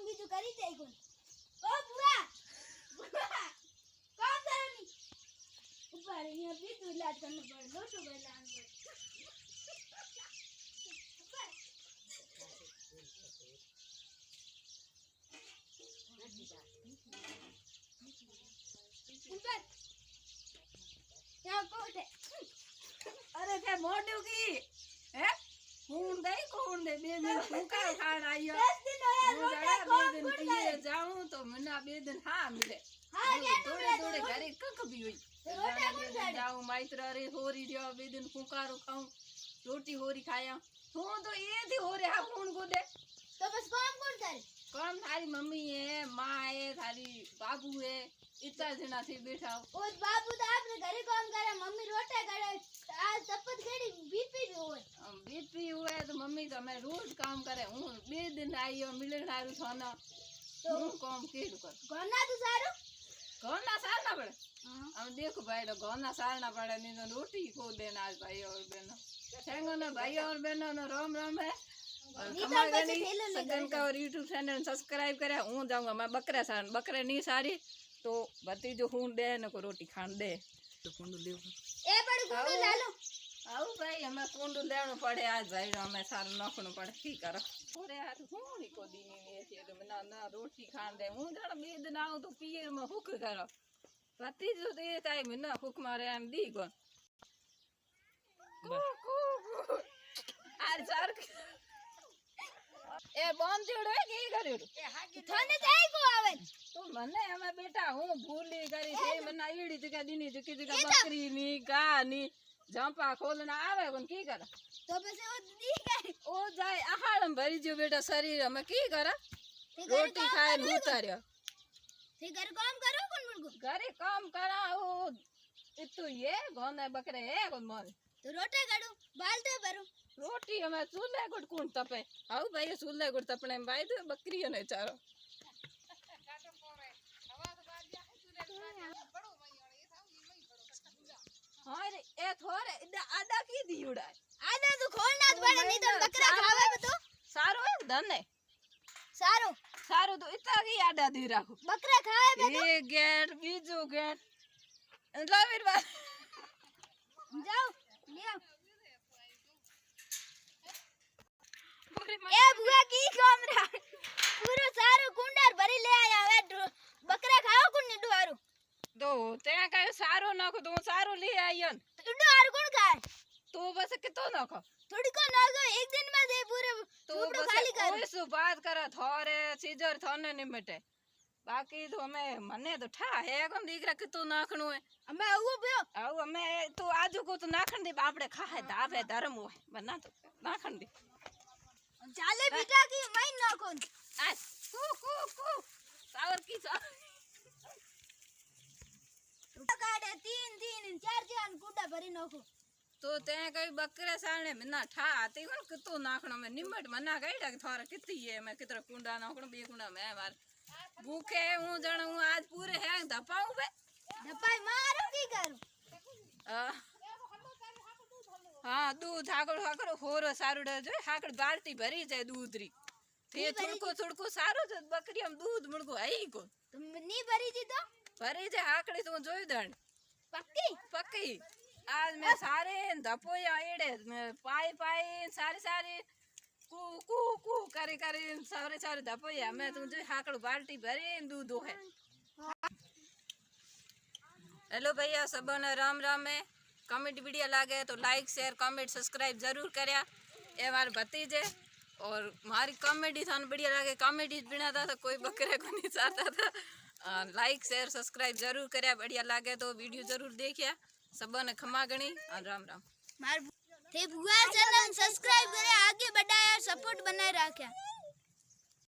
બીજું કરી દે કોણ ઓ બુઆ બુઆ કામ કરવાની ઉપર અહીંયા બીજું ઇલાજ કરનો પડે લોટો બનાવવાનો પડે ઉપર क्या कोटे अरे क्या मोटू की है खून दे बे दिन फूका खान आयो 10 दिन होया रोटा बे दिन पिए जाऊं तो मना बे दिन हां मिले हां क्या थोड़े थोड़े घरे कक भी हुई रोटा कौन खाए जाऊं माइत्र रे होरी दियो बे दिन फूकारो खाऊं रोटी होरी खाया हूं तो ये थी हो रे खून को दे तो बस काम कौन करे कौन थारी मम्मी है मां है थारी बाबू है इतना जना थी बैठा ओ बाबू तो आपने घरे काम करे मम्मी रोटा करे आज तपत घड़ी बीपी भी होय बीपी हुआ है तो मम्मी तो मैं रोज काम करे हूं बे दिन आई और मिले थारू थाना तो हूं काम केड़ कर गोना तो सारो गोना सारना पड़े हां अब देखो भाई तो गोना सारना पड़े नहीं तो रोटी को देना आज भाई और बहनों थैंक ना भाई और बहनों ने राम राम है और कमागनी सगन का और YouTube चैनल सब्सक्राइब करे हूं जाऊंगा मैं बकरे नहीं सारी तो बती जो हूं दे न को रोटी खान दे तो कुंडू ले ए बड़ कुंडू लालो आओ भाई हमें कुंडू लेनो पड़े आज भाई हमें सारो नखनो पड़े की करो ओरे आज हुणी को दीनी ने छे तो ना ना रोटी खान दे हूं जण बे दिन आऊं तो पियर में हुक करो बती जो दे काई मना हुक मारे आम दी को आज सर ए बोन दियोड़ो की कर्यो थाने जाय को आवे तो मने हमें बेटा हूं भूली करी छे मना ईड़ी जगह दीनी जगह बकरी नी गा नी जंपा खोलना आवे कोन की करे तो बस ओ दी गई ओ जाय आहारम भरी जो बेटा शरीर में की करे रोटी खाए न उतार्यो ते घर काम करो कोन मुर्गो घरे काम करा ओ इतो ये गोने बकरे है कोन मोर तो रोटे गड़ो बालते भरो रोटी हमें चूल्हे गुड़ कौन तपे आओ भाई चूल्हे गुड़ तपने में भाई तो बकरियों ने चारो हां रे ए थोड़े आधा की दी उड़ा आधा तो खोलना तो पड़े नहीं तो बकरा खावे तो सारो है धन है सारो सारो तो इतना की आधा दी राखो बकरा खावे तो ये गेट बीजो गेट लावीर बा जाओ ले आओ ए बुआ की काम रा पूरा सारो कुंडार भरी ले आया है बकरा खाओ कुन निडू आरो तो ते कायो सारो नाखो तो सारो ले आयन निडू आरो कोण खाए तो बस कितो नाखो थोड़ी को नागो एक दिन में दे पूरे तो बस खाली कर ओए सु बात करा थोरे सीजर थोने निमटे बाकी तो हमें मने तो ठा है कोन दीकरा कितो नाखणो है हमें वो पियो आउ हमें तो आजू को तो नाखण दे आपड़े खाए दावे धर्म हो बना तो नाखण दे चाले बेटा की मैं ना कौन आज कू सावर की सा काटे तीन चार कुंडा भरी नाखो तो ते कई बकरे साने मना ठा आते कोन कितो नाखणो में निमट मना कईडा थोरा किती है मैं कितरा कुंडा नाखणो बे कुंडा मैं मार भूखे हूं जण हूं आज पूरे है धपाऊ बे धपाई मारो की करू हाँ दूध हाकड़ होरो सारूडा जो हाकड़ बाल्टी भरी जाए दूध री थे थोड़को सारो जो बकरी हम दूध मुड़को आई को तुम नी भरी जी तो भरी जाए हाकड़ी तो जोई दण पक्की आज मैं सारे धपो या एड़े मैं पाई सारे कू करे सारे धपो या मैं तुम जो हाकड़ बाल्टी भरी दूध है। हेलो भैया सबने राम राम है कमेंट वीडियो लागे तो लाइक शेयर कमेंट सब्सक्राइब जरूर करया ये हमारे भतीजे और हमारी कॉमेडी थाने बढ़िया लगे कॉमेडी बनाता था कोई बकरे को नहीं चाहता था लाइक शेयर सब्सक्राइब जरूर करया बढ़िया लगे तो वीडियो जरूर देखिया सबने खमा गणी और राम राम मार थे बुआ चैनल सब्सक्राइब करे आगे बढ़ाया सपोर्ट बनाए रखा।